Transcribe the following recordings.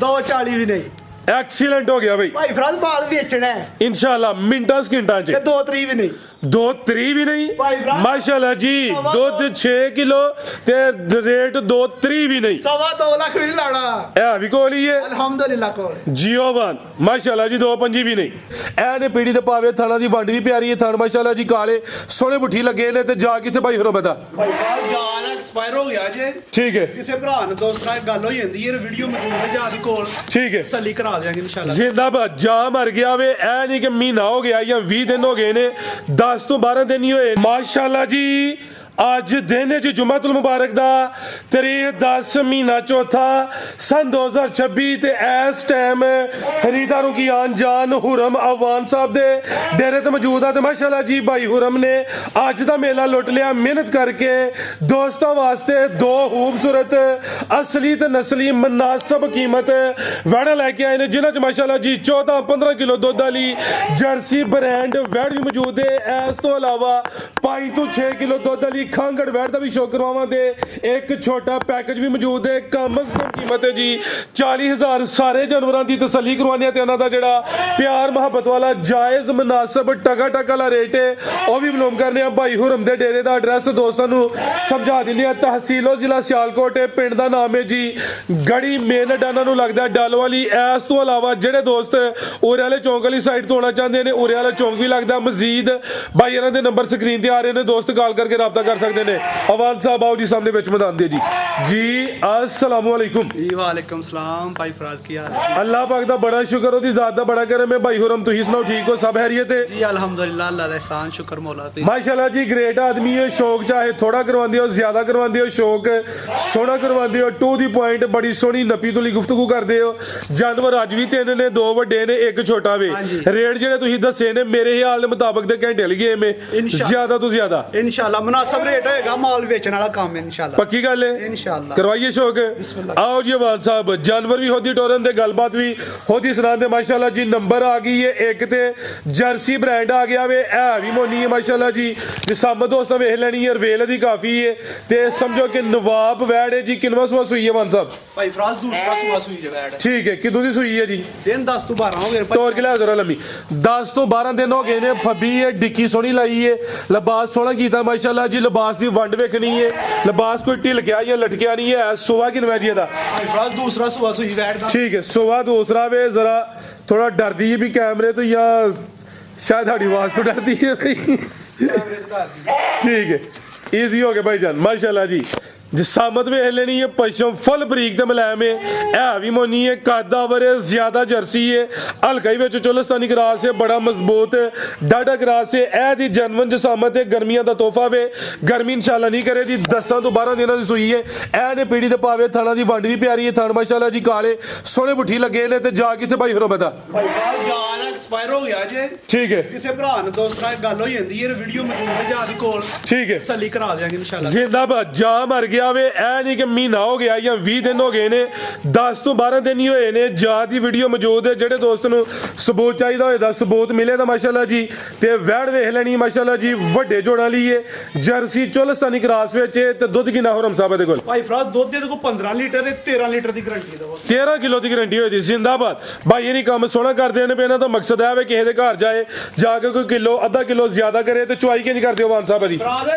240 भी नहीं। एक्सीलेंट हो गया भाई भाई फराज माल बेचना है इंशाल्लाह मिंटा सकिंटा च 2-3 भी नहीं। 2-3 भी नहीं भाई भरा। माशाल्लाह जी दुध 6 किलो ते रेट 2-3 भी नहीं 2.25 लाख भी नहीं लाना ए भी कोल ही है अल्हम्दुलिल्लाह कोल जियोबान माशाल्लाह जी 2-5 भी नहीं ए ने पीड़ी ते पावे थाना दी वंड भी प्यारी है थान माशाल्लाह जी काले सोने बुठी लगे ने ते जा किथे भाई होरो बता भाई फराज जान एक्सपायर हो गया जे ठीक है किसी भरा ने दोस्त नाल गल हो जांदी है वीडियो मौजूद है जा दी कोल ठीक है तसल्ली करा देंगे इंशाल्लाह। जिंदाबाद जा मर गया वे ए नहीं कि महीना हो गया या 20 दिन हो गए ने 10 तो 12 दिन ही होए माशाल्लाह जी ਅੱਜ ਦਿਨ ਹੈ ਜੀ ਜੁਮਾਤੁਲ ਮੁਬਾਰਕ ਦਾ ਤਰੀਕ 10 ਮਹੀਨਾ ਚੌਥਾ ਸਨ 2026 ਤੇ ਇਸ ਟਾਈਮ ਖਰੀਦਾਰੂ ਕੀ ਆਨ ਜਾਨ ਹੁਰਮ ਅਵਾਨ ਸਾਹਿਬ ਦੇ ਡੇਰੇ ਤੇ ਮੌਜੂਦ ਆ ਤੇ ਮਾਸ਼ਾਅੱਲਾ ਜੀ ਭਾਈ ਹੁਰਮ ਨੇ ਅੱਜ ਦਾ ਮੇਲਾ ਲੁੱਟ ਲਿਆ ਮਿਹਨਤ ਕਰਕੇ ਦੋਸਤਾਂ ਵਾਸਤੇ ਦੋ ਖੂਬਸੂਰਤ ਅਸਲੀ ਤੇ ਨਸਲੀ ਮਨਾਸਬ ਕੀਮਤ ਵੜ ਲੈ ਕੇ ਆਏ ਨੇ ਜਿਨ੍ਹਾਂ ਚ ਮਾਸ਼ਾਅੱਲਾ ਜੀ 14-15 ਕਿਲੋ ਦੁੱਧ ਵਾਲੀ ਜਰਸੀ ਬ੍ਰਾਂਡ ਵੜ ਵੀ ਮੌਜੂਦ ਹੈ ਇਸ ਤੋਂ ਇਲਾਵਾ 5 ਤੋਂ 6 ਕਿਲੋ ਦੁੱਧ ਵਾਲੀ ਖਾਂਗੜ ਵੈੜ ਦਾ ਵੀ ਸ਼ੌਕ ਕਰਵਾਵਾਂ ਤੇ ਇੱਕ ਛੋਟਾ ਪੈਕੇਜ ਵੀ ਮੌਜੂਦ ਹੈ ਕਮ ਸੇ ਕਮ ਕੀਮਤ ਹੈ ਜੀ 40,000 ਸਾਰੇ ਜਾਨਵਰਾਂ ਦੀ ਤਸੱਲੀ ਕਰਵਾਉਣੀ ਤੇ ਉਹਨਾਂ ਦਾ ਜਿਹੜਾ ਪਿਆਰ ਮੁਹੱਬਤ ਵਾਲਾ ਜਾਇਜ਼ ਮਨਾਸਬ ਟਕਾ ਵਾਲਾ ਰੇਟ ਹੈ ਉਹ ਵੀ ਮਾਲੂਮ ਕਰਨੇ ਆ ਭਾਈ ਹੁਰਮ ਦੇ ਡੇਰੇ ਦਾ ਐਡਰੈਸ ਦੋਸਤਾਂ ਨੂੰ ਸਮਝਾ ਦਿੰਦੇ ਆ ਤਹਿਸੀਲੋ ਜ਼ਿਲ੍ਹਾ ਸਿਆਲਕੋਟ ਹੈ ਪਿੰਡ ਦਾ ਨਾਮ ਹੈ ਜੀ ਗੜੀ ਮੇਨ ਅਡਾਨਾ ਨੂੰ ਲੱਗਦਾ ਡਲ ਵਾਲੀ ਇਸ ਤੋਂ ਇਲਾਵਾ ਜਿਹੜੇ ਦੋਸਤ ਉਰੇ ਵਾਲੇ ਚੌਂਕ ਵਾਲੀ ਸਾਈਡ ਤੋਂ ਆਉਣਾ ਚਾਹੁੰਦੇ ਨੇ ਉਰੇ ਵਾਲਾ ਚੌਂਕ ਵੀ ਲੱਗਦਾ ਮਜ਼ੀਦ ਭਾਈ ਇਹਨਾਂ ਦੇ ਨੰਬਰ ਸਕਰੀਨ ਤੇ ਆ ਰਹੇ ਨੇ ਦੋਸਤ ਕਾਲ ਕਰਕੇ ਰਾਬਤਾ ਕਰ सकते ने अवान साहब आओ जी सामने बेच मैदान दे जी अस्सलाम वालेकुम जी वालेकुम सलाम भाई फराज की हाल है अल्लाह पाक दा बड़ा शुक्र ओदी जात दा बड़ा करम है भाई हुरम तुही सुनाओ ठीक हो सब खैरियत है जी अल्हम्दुलिल्लाह अल्लाह दा एहसान शुक्र मौला ते माशाल्लाह जी ग्रेट आदमी है शौक चाहे थोड़ा करवांदे हो ज्यादा करवांदे हो शौक सोना करवांदे हो टू दी पॉइंट बड़ी सोहनी नपी तुली गुफ्तगू करदे हो जानवर अज भी तीन ने दो वड्डे ने एक छोटा वे रेट जेडे तुही दसे ने मेरे हाल दे मुताबिक ते घंटे लगी गेम है ज्यादा तो ज्यादा इंशाल्लाह मुनासिब रेट होएगा माल बेचने वाला काम है इंशाल्लाह पक्की गल है इंशाल्लाह करवाइए शौक आओ जी अवान साहब जानवर भी होदी टोरन दे गलबात भी होदी सुना दे माशाल्लाह जी नंबर आ गई है एक ते जर्सी ब्रांड आ गया वे है भी मोनी है माशाल्लाह जी जे सब दोस्तों वेख लेनी है रेल दी काफी है ते समझो कि नवाब वैड है जी किनवा सुआ सुई है अवान साहब भाई फराज दूसरा सुआ सुई है वैड ठीक है किदों दी सुई है जी दिन 10 तो 12 हो गए तौर के लिहाज जरा लम्मी 10 तो 12 दिन हो गए ने फब्बी है डिक्की सोहनी लाई है लिबास सोहना कीता माशाल्लाह जी लिबास दी वंड वेखनी है लिबास कोई ढिल गया या लटकिया नहीं है सुबह की नवैजी दा भाई फराज दूसरा सुआ सुई वैड दा ठीक है सुबह दूसरा वे जरा थोड़ा डरती है भी कैमरे तो या शायद हमारी आवाज तो डरती है ठीक है इजी हो गया भाईजान माशाल्लाह जी जिसामत वेख लेनी है पशम फुल बरीक ते मुलायम है भी मोनी है कादावर है ज्यादा जर्सी है हल्का ही विच चोलस्तानी क्रास है बड़ा मजबूत डाडा क्रास है ए दी जनवन जिसामत है गर्मियां दा तोहफा वे गर्मी इंशाल्लाह नहीं करे दी 10 तो 12 दिनों दी सुई है ए ने पीड़ी ते पावे थाना दी वंड भी प्यारी है थान माशाल्लाह जी काले सोने बुठी लगे ने ते जा किथे भाई होरो बता भाई फराज जान एक्सपायर हो गया जे ठीक है किसी भरा ने दोस्त नाल गल हो जांदी है वीडियो मौजूद है जा दी कोल ठीक है तसल्ली करा देंगे इंशाल्लाह। जिंदाबाद जा मर गया वे ए नहीं कि महीना हो गया या 20 दिन हो गए ने 10 तो 12 दिन ही होए ने जा दी वीडियो मौजूद है जेडे दोस्त नु सबूत चाहिदा होएदा सबूत मिले दा माशाल्लाह जी ते वैड़ वेख लेनी माशाल्लाह जी वड्डे जोड़ा ली है जर्सी चोलस्तानी क्रास विच ते दुध किना हुरम साहब दे कोल भाई फराज दुध दे को 15 लीटर ते 13 लीटर दी गारंटी दो 13 किलो की गारंटी होई दी जिंदाबाद भाई ये नहीं काम सोना करदे ने पेना तो मकसद है वे किसे दे घर जाए जाके कोई किलो आधा किलो ज्यादा करे ते चुवाई के नहीं करदे वान साहब दी फराज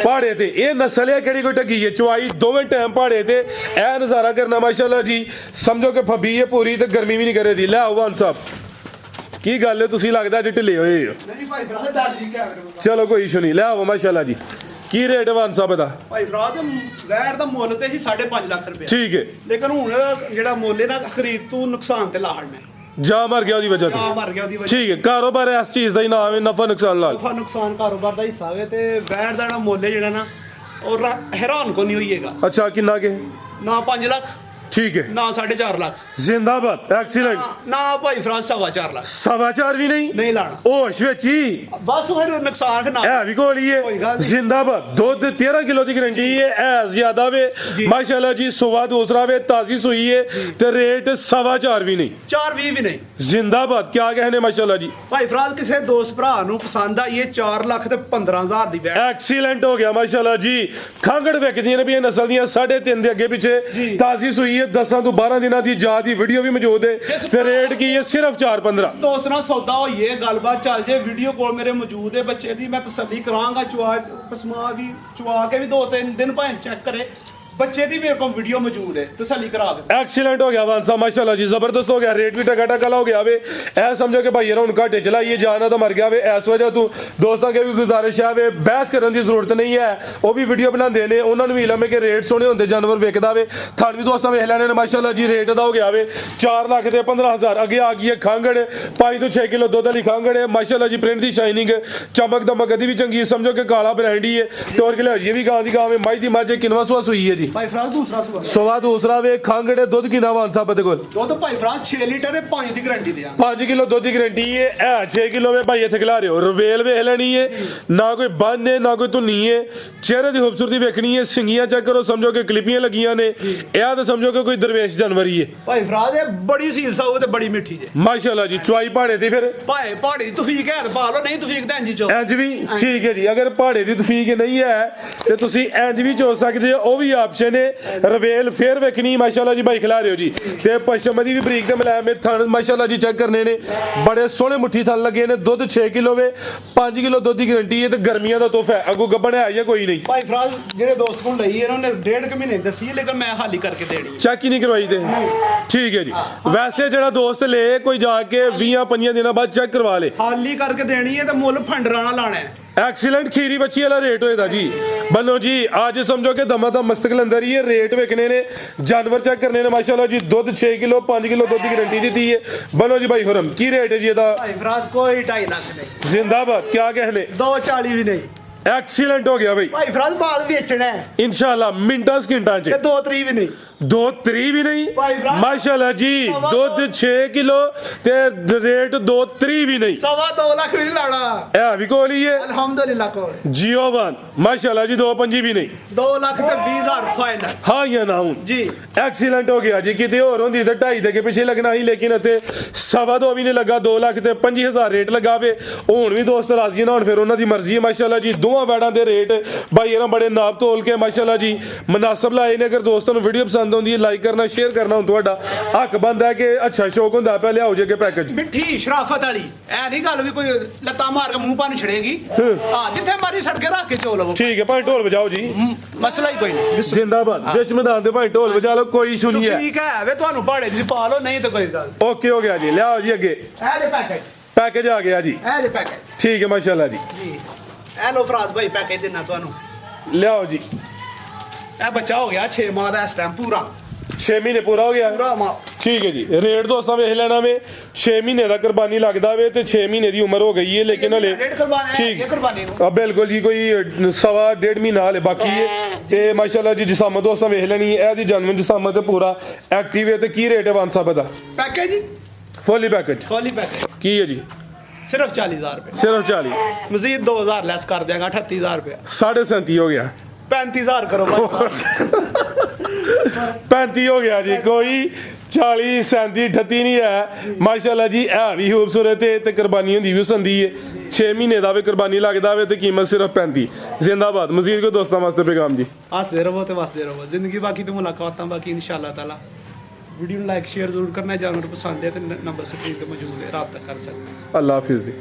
पहाड़े ते ये नस्ल है केड़ी कोई टगी है चुवाई दोवें टाइम पहाड़े ते ए नजारा करना माशाल्लाह जी समझो कि फबी है पूरी ते गर्मी भी नहीं करे दी ले आओ वान साहब की गल है तुसी लगदा जे ढिले होए हो नहीं भाई फराज दादी कैमरे चलो कोई इशू नहीं ले आओ माशाल्लाह जी की रेट वान साहब दा भाई फराज वैट दा मुੱਲ ਤੇ ਹੀ 5.5 ਲੱਖ ਰੁਪਏ ठीक है ਲੇਕਿन ਹੁਣ ਜਿਹੜਾ ਮੁੱਲ ਹੈ ਨਾ ਖਰੀਦ ਤੋਂ ਨੁਕਸਾਨ ਤੇ ਲਾਹੜ ਨੇ जा मर गया ਉਹਦੀ ਵਜ੍ਹਾ ਆ ਤੇ ਮਰ ਗਿਆ ਉਹਦੀ ਵਜ੍ਹਾ ਠੀਕ ਹੈ ਕਾਰੋਬਾਰ ਇਸ ਚੀਜ਼ ਦਾ ਹੀ ਨਾਮ ਹੈ ਨਫਾ ਨੁਕਸਾਨ ਲਾਲ ਨਫਾ ਨੁਕਸਾਨ ਕਾਰੋਬਾਰ ਦਾ ਹਿੱਸਾ ਹੈ ਤੇ ਵੈਟ ਦਾ ਜਿਹੜਾ ਮੁੱਲ ਹੈ ਜਿਹੜਾ ਨਾ ਉਹ ਹੈਰਾਨ ਕੋ ਨਹੀਂ ਹੋਈਏਗਾ अच्छा किन्ना के ਨਾ 5 ਲੱਖ ठीक है ਨਾ 4.5 ਲੱਖ जिंदाबाद एक्सीलेंट ਨਾ ਭਾਈ ਫਰਾਂਸ 4.5 ਲੱਖ 4.5 भी नहीं ਨਹੀਂ ਲਾਣਾ होश ਵਿੱਚ ही ਬਸ ਫਿਰ ਨੁਕਸਾਨ ਨਾ है भी कोल ही कोई है गल नहीं। जिंदाबाद दूध 13 किलो की गारंटी है ज्यादा वे माशाल्लाह जी सुबह दूसरा वे ताजी सुई है ते रेट 4.5 भी नहीं 4.20 ਵੀ ਨਹੀਂ जिंदाबाद क्या कहने माशाल्लाह जी ਭਾਈ ਫਰਾਜ਼ ਕਿਸੇ ਦੋਸਤ ਭਰਾ ਨੂੰ ਪਸੰਦ ਆਈ ਇਹ 4 ਲੱਖ ਤੇ 15,000 ਦੀ ਵੈਟ एक्सीलेंट हो गया माशाल्लाह जी खांगड़ विकदियां ने भी नस्ल दियां 3.5 ਦੇ ਅੱਗੇ ਪਿੱਛੇ ਤਾਜ਼ੀ ਸੂਈ ਕੀ ਹੈ 10 ਤੋਂ 12 ਦਿਨਾਂ ਦੀ ਜਾ ਦੀ ਵੀਡੀਓ ਵੀ ਮੌਜੂਦ ਹੈ ਤੇ ਰੇਟ ਕੀ ਹੈ ਸਿਰਫ 4-15। ਦੋਸਤ ਨਾਲ ਸੌਦਾ ਹੋਈਏ ਗੱਲਬਾਤ ਚੱਲ ਜੇ ਵੀਡੀਓ ਕੋਲ ਮੇਰੇ ਮੌਜੂਦ ਹੈ ਬੱਚੇ ਦੀ ਮੈਂ ਤਸੱਲੀ ਕਰਾਂਗਾ ਪਸਮਾ ਵੀ ਚਵਾ ਕੇ ਵੀ 2-3 ਦਿਨ ਭਾਵੇਂ ਚੈੱਕ ਕਰੇ ਬੱਚੇ ਦੀ ਮੇਰੇ ਕੋਲ ਵੀਡੀਓ ਮੌਜੂਦ ਹੈ ਤਸੱਲੀ ਕਰਾ ਕੇ। ਐਕਸੀਲੈਂਟ ਹੋ ਗਿਆ ਵਾਂਸਾ ਮਾਸ਼ਾਅੱਲਾ ਜੀ ਜ਼ਬਰਦਸਤ ਹੋ ਗਿਆ ਰੇਟ ਵੀ ਟਕਾ ਟਕਾ ਹੋ ਗਿਆ ਵੇ ਐ ਸਮਝੋ ਕਿ ਭਾਈ ਹੁਣ ਘਾਟੇ ਚਲਾਈਏ ਜਾਣਾ ਤਾਂ ਮਰ ਗਿਆ ਵੇ ਇਸ ਵਜ੍ਹਾ ਤੋਂ ਦੋਸਤਾਂ ਕੇ ਵੀ ਗੁਜ਼ਾਰਿਸ਼ ਹੈ ਵੇ ਬਹਿਸ ਕਰਨ ਦੀ ਜ਼ਰੂਰਤ ਨਹੀਂ ਹੈ ਉਹ ਵੀ ਵੀਡੀਓ ਬਣਾਉਂਦੇ ਨੇ ਉਹਨਾਂ ਨੂੰ ਵੀ ਇਲਮ ਹੈ ਕਿ ਰੇਟ ਸੋਹਣੇ ਹੁੰਦੇ ਜਾਨਵਰ ਵਿਕਦਾ ਵੇ ਥਣ ਵੀ ਦੋਸਤਾਂ ਵੇਖ ਲੈਣੇ ਨੇ ਮਾਸ਼ਾਅੱਲਾ ਜੀ ਰੇਟ ਦਾ ਹੋ ਗਿਆ ਵੇ 4 ਲੱਖ ਤੇ 15,000 ਅੱਗੇ ਆ ਗਈ ਹੈ ਖਾਂਗੜ 5 ਤੋਂ 6 ਕਿਲੋ ਦੁੱਧ ਵਾਲੀ ਖਾਂਗੜ ਹੈ ਮਾਸ਼ਾਅੱਲਾ ਜੀ ਪ੍ਰਿੰਟ ਦੀ ਸ਼ਾਈਨਿੰਗ ਚਮਕ ਦਮਕ ਕਦੀ ਵੀ ਚੰਗੀ ਸਮਝੋ ਕਿ ਕਾਲਾ ਬ੍ਰਾਂਡ ਹੀ ਹੈ ਤੋਰ ਕੇ ਲਿਆਜੀ ਵੀ ਗਾਂ ਦੀ ਗਾਂ ਵੇ ਮਾਈ ਦੀ ਮੱਝ ਕਿਨਵਾ ਸੁਆ ਸੂਈ ਹੈ ਜੀ ਭਾਈ ਫਰਾਜ਼ ਦੂਸਰਾ ਸਵਾ ਦੂਸਰਾ ਵੇ ਖਾਂਗੜੇ ਦੁੱਧ ਕਿੰਨਾ ਵਾਂ ਸਾਹਿਬ ਦੇ ਕੋਲ ਦੁੱਧ ਭਾਈ ਫਰਾਜ਼ 6 ਲੀਟਰ ਹੈ 5 ਦੀ ਗਾਰੰਟੀ ਦੇ 5 ਕਿਲੋ ਦੁੱਧ ਦੀ ਗਾਰੰਟੀ ਹੈ ਇਹ 6 ਕਿਲੋ ਵੇ ਭਾਈ ਇੱਥੇ ਖਿਲਾ ਰਹੇ ਹੋ ਰਵੇਲ ਵੇਖ ਲੈਣੀ ਹੈ ਨਾ ਕੋਈ ਬੰਨ ਹੈ ਨਾ ਕੋਈ ਧੁੰਨੀ ਹੈ ਚਿਹਰੇ ਦੀ ਖੂਬਸੂਰਤੀ ਵੇਖਣੀ ਹੈ ਸਿੰਗੀਆਂ ਚੈੱਕ ਕਰੋ ਸਮਝੋ ਕਿ ਕਲਿੱਪੀਆਂ ਲੱਗੀਆਂ ਨੇ ਇਹ ਤਾਂ ਸਮਝੋ ਕਿ ਕੋਈ ਦਰਵੇਸ਼ ਜਾਨਵਰ ਹੀ ਹੈ ਭਾਈ ਫਰਾਜ਼ ਇਹ ਬੜੀ ਸੀਲ ਸਾਊ ਤੇ ਬੜੀ ਮਿੱਠੀ ਜੇ ਮਾਸ਼ਾਅੱਲਾ ਜੀ ਚੁਆਈ ਪਹਾੜੇ ਤੇ ਫਿਰ ਭਾਈ ਪਹਾੜੀ ਦੀ ਤਫੀਕ ਹੈ ਪਾ ਲਓ ਨਹੀਂ ਤਫੀਕ ਤਾਂ ਇੰਜ ਚੋ ਇੰਜ ਵੀ ਠੀਕ ਹੈ ਜੀ ਅਗਰ ਪਹਾੜੇ ਦੀ ਤਫੀਕ ਨਹੀਂ ਹੈ ਤੇ ਤੁਸੀਂ ਇੰਜ ਵੀ ਚੋ ਸਕਦੇ ਹੋ ਉਹ ਵੀ ਆਪਸ਼ਨ ਹੈ ਰਵੇਲ ਫੇਰ ਵੇਖਣੀ ਮਾਸ਼ਾਅੱਲਾ ਜੀ ਭਾਈ ਖਿਲਾ ਰਹੇ ਹੋ ਜੀ ਤੇ ਪਸ਼ਮ ਦੀ ਵੀ ਬਰੀਕ ਤੇ ਮਲਾਇਮ ਥਣ ਮਾਸ਼ਾਅੱਲਾ ਜੀ ਚੈੱਕ ਕਰਨੇ ਨੇ ਬੜੇ ਸੋਹਣੇ ਮੁੱਠੀ ਥਣ ਲੱਗੇ ਨੇ ਦੁੱਧ 6 ਕਿਲੋ ਵੇ 5 ਕਿਲੋ ਦੁੱਧ ਦੀ ਗਾਰੰਟੀ ਹੈ ਤੇ ਗਰਮੀਆਂ ਦਾ ਤੋਹਫਾ ਹੈ ਅੱਗੋਂ ਗੱਬਣ ਹੈ ਜਾਂ ਕੋਈ ਨਹੀਂ ਭਾਈ ਫਰਾਜ਼ ਜਿਹੜੇ ਦੋਸਤ ਕੋਲ ਲਈ ਇਹਨਾਂ ਨੇ 1.5 ਮਹੀਨੇ ਦੱਸੀ ਲੇਕਿਨ ਮੈਂ ਹਾਲੀ ਕਰਕੇ ਦੇਣੀ ਹੈ ਚੈੱਕ ਹੀ ਨਹੀਂ ਕਰਵਾਈ ਤੇ ਠੀਕ ਹੈ ਜੀ ਵੈਸੇ ਜਿਹੜਾ ਦੋਸਤ ਲੇ ਕੋਈ ਜਾ ਕੇ 20-25 ਦਿਨਾਂ ਬਾਅਦ ਚੈੱਕ ਕਰਵਾ ਲੇ ਹਾਲੀ ਕਰਕੇ ਦੇਣੀ ਹੈ ਤੇ ਮੁੱਲ ਫੰਡਰਾਣਾ ਲਾਣਾ ਹੈ ਐਕਸੀਲੈਂਟ ਖੀਰੀ ਬੱਚੀ ਵਾਲਾ ਰੇਟ ਹੋਏਦਾ ਜੀ ਬੰਨੋ ਜੀ ਅੱਜ ਸਮਝੋ ਕਿ ਦਮਾ ਦਾ ਮਸਤਕਲ ਅੰਦਰ ਹੀ ਇਹ ਰੇਟ ਵੇਖਣੇ ਨੇ ਜਾਨਵਰ ਚੈੱਕ ਕਰਨੇ ਨੇ ਮਾਸ਼ਾਅੱਲਾ ਜੀ ਦੁੱਧ 6 ਕਿਲੋ 5 ਕਿਲੋ ਦੁੱਧ ਦੀ ਗਾਰੰਟੀ ਦਿੱਤੀ ਹੈ ਬੰਨੋ ਜੀ ਭਾਈ ਹੁਰਮ ਕੀ ਰੇਟ ਹੈ ਜੀ ਇਹਦਾ ਭਾਈ ਫਰਾਜ਼ ਕੋਈ 2.5 ਲੱਖ ਨਹੀਂ ਜ਼ਿੰਦਾਬਾਦ ਕੀ कहने 240 ਵੀ ਨਹੀਂ ਐਕਸੀਲੈਂਟ ਹੋ ਗਿਆ ਭਾਈ ਭਾਈ ਫਰਾਜ਼ ਬਾਲ ਵੇਚਣਾ ਹੈ ਇਨਸ਼ਾਅੱਲਾ ਮਿੰਟਾਂ ਸਕਿੰਟਾਂ ਚ ਤੇ 2-3 ਵੀ ਨਹੀਂ 2-3 ਵੀ ਨਹੀਂ ਭਾਈ ਭਰਾ। ਮਾਸ਼ਾਅੱਲਾ ਜੀ ਦੁੱਧ 6 ਕਿਲੋ ਤੇ ਰੇਟ 2-3 ਵੀ ਨਹੀਂ 2.5 ਲੱਖ ਵੀ ਨਹੀਂ ਲਾਣਾ ਇਹ ਵੀ ਕੋਲ ਹੀ ਹੈ ਅਲਹਮਦੁਲਿਲਾ ਕੋਲ ਜੀਓ ਵਨ ਮਾਸ਼ਾਅੱਲਾ ਜੀ 2-5 ਵੀ ਨਹੀਂ 2 ਲੱਖ ਤੇ 20,000 ਫਾਈਨਲ ਹਾਂ ਜਾਂ ਨਾ ਹੁਣ ਜੀ ਐਕਸੀਲੈਂਟ ਹੋ ਗਿਆ ਜੀ ਕਿਤੇ ਹੋਰ ਹੁੰਦੀ ਤਾਂ 2.5 ਦੇ ਕੇ ਪਿੱਛੇ ਲੱਗਣਾ ਸੀ ਲੇਕਿਨ ਇੱਥੇ 2.5 ਵੀ ਨਹੀਂ ਲੱਗਾ 2 ਲੱਖ ਤੇ 25,000 ਰੇਟ ਲਗਾਵੇ ਹੁਣ ਵੀ ਦੋਸਤ ਰਾਜ਼ੀ ਨਾ ਹੁਣ ਫਿਰ ਉਹਨਾਂ ਦੀ ਮਰਜ਼ੀ ਹੈ ਮਾਸ਼ਾਅੱਲਾ ਜੀ ਦੋਵਾਂ ਵੈੜਾਂ ਦੇ ਰੇਟ ਭਾਈ ਇਹਨਾਂ ਬੜੇ ਨਾਪ ਤੋਲ ਕੇ ਮਾਸ਼ਾਅੱਲਾ ਜੀ ਮੁਨਾਸਬ ਲਾਏ ਨੇ ਅਗਰ ਦੋਸਤਾਂ ਨੂੰ ਵੀਡੀਓ ਪਸੰਦ ਆਉਂਦੀ ਹੈ ਲਾਈਕ ਕਰਨਾ ਸ਼ੇਅਰ ਕਰਨਾ ਹੁਣ ਤੁਹਾਡਾ ਹੱਕ ਬਣਦਾ ਹੈ ਕਿ ਅੱਛਾ ਸ਼ੌਕ ਹੁੰਦਾ ਪਿਆ ਲਿਆਓ ਜੇ ਅੱਗੇ ਪੈਕੇਜ ਮਿੱਠੀ ਸ਼ਰਾਫਤ ਵਾਲੀ ਐ ਨਹੀਂ ਗੱਲ ਵੀ ਕੋਈ ਲੱਤਾਂ ਮਾਰ ਕੇ ਮੂੰਹ ਪਾਣ ਛੜੇਗੀ ਹਾਂ ਜਿੱਥੇ ਮਾਰੀ ਸੜਕੇ ਰੱਖ ਕੇ ਚੋ ਲਵੋ ਠੀਕ ਹੈ ਭਾਈ ਢੋਲ ਵਜਾਓ ਜੀ ਮਸਲਾ ਹੀ ਕੋਈ ਨਹੀਂ ਜ਼ਿੰਦਾਬਾਦ ਵਿੱਚ ਮੈਦਾਨ ਦੇ ਭਾਈ ਢੋਲ ਵਜਾ ਲਓ ਕੋਈ ਇਸ਼ੂ ਨਹੀਂ ਹੈ ਠੀਕ ਹੈ ਵੇ ਤੁਹਾਨੂੰ ਭਾੜੇ ਦੀ ਪਾ ਲਓ ਨਹੀਂ ਤਾਂ ਕੋਈ ਗੱਲ ਓਕੇ ਹੋ ਗਿਆ ਜੀ ਲਿਆਓ ਜੀ ਅੱਗੇ ਇਹ ਦੇ ਪੈਕੇਜ ਪੈਕੇਜ ਆ ਗਿਆ ਜੀ ਇਹ ਦੇ ਪੈਕੇਜ ਠੀਕ ਹੈ ਮਾਸ਼ਾਅੱਲਾ ਜੀ ਜੀ ਇਹ ਲੋ ਫਰਾਜ਼ ਭਾਈ ਪੈਕੇਜ ਦੇਣਾ ਤੁਹਾਨੂੰ ਲਿਆਓ ਜੀ ਇਹ ਬੱਚਾ ਹੋ ਗਿਆ 6 ਮਾਹ ਦਾ ਇਸ ਟਾਈਮ ਪੂਰਾ 6 ਮਹੀਨੇ ਪੂਰਾ ਹੋ ਗਿਆ ਪੂਰਾ ਮਾਹ ਠੀਕ ਹੈ ਜੀ ਰੇਟ ਦੋਸਤਾਂ ਵੇਖ ਲੈਣਾ ਵੇ 6 ਮਹੀਨੇ ਦਾ ਕੁਰਬਾਨੀ ਲੱਗਦਾ ਵੇ ਤੇ 6 ਮਹੀਨੇ ਦੀ ਉਮਰ ਹੋ ਗਈ ਹੈ ਲੇਕਿਨ ਹਲੇ ਰੇਟ ਕਰਵਾਣਾ ਹੈ ਠੀਕ ਇਹ ਕੁਰਬਾਨੀ ਨੂੰ ਆ ਬਿਲਕੁਲ ਜੀ ਕੋਈ 1.5 ਮਹੀਨਾ ਹਲੇ ਬਾਕੀ ਹੈ ਤੇ ਮਾਸ਼ਾਅੱਲਾ ਜੀ ਜਿਸਾਮਤ ਦੋਸਤਾਂ ਵੇਖ ਲੈਣੀ ਹੈ ਇਹਦੀ ਜਨਮ ਜਿਸਾਮਤ ਤੇ ਪੂਰਾ ਐਕਟਿਵ ਹੈ ਤੇ ਕੀ ਰੇਟ ਹੈ ਵਨ ਸਾਹਿਬ ਦਾ ਪੈਕੇਜ ਜੀ ਫੁੱਲੀ ਪੈਕੇਜ ਖੋਲੀ ਪੈਕੇਜ ਕੀ ਹੈ ਜੀ ਸਿਰਫ 40,000 ਰੁਪਏ ਸਿਰਫ 40 ਮਜ਼ੀਦ 2,000 ਲੈਸ ਕਰ ਦਿਆਂਗਾ 38,000 ਰੁਪਏ 37.5 ਹੋ ਗਿਆ 35,000 ਕਰੋ ਭਾਈ 35 ਹੋ ਗਿਆ ਜੀ ਕੋਈ 40 37 38 ਨਹੀਂ ਹੈ ਮਾਸ਼ਾਅੱਲਾ ਜੀ ਇਹ ਵੀ ਖੂਬਸੂਰਤ ਹੈ ਤੇ ਕੁਰਬਾਨੀ ਹੁੰਦੀ ਵੀ ਸੰਦੀ ਹੈ 6 ਮਹੀਨੇ ਦਾ ਵੀ ਕੁਰਬਾਨੀ ਲੱਗਦਾ ਵੇ ਤੇ ਕੀਮਤ ਸਿਰਫ 35 ਜ਼ਿੰਦਾਬਾਦ ਮਜ਼ੀਦ ਕੋ ਦੋਸਤਾਂ ਵਾਸਤੇ ਪੈਗਾਮ ਜੀ ਹੱਸਦੇ ਰਹੋ ਤੇ ਵਸਦੇ ਰਹੋ ਜ਼ਿੰਦਗੀ ਬਾਕੀ ਤੇ ਮੁਲਾਕਾਤਾਂ ਬਾਕੀ ਇਨਸ਼ਾਅੱਲਾ ਤਾਲਾ ਵੀਡੀਓ ਨੂੰ ਲਾਈਕ ਸ਼ੇਅਰ ਜ਼ਰੂਰ ਕਰਨਾ ਜਾਨਵਰ ਪਸੰਦ ਹੈ ਤੇ ਨੰਬਰ ਸਕਰੀਨ ਤੇ ਮੌਜੂਦ ਹੈ ਰਾਬਤਾ ਕਰ ਸਕਦੇ ਅੱਲਾ ਹਾਫਿਜ਼ ਜੀ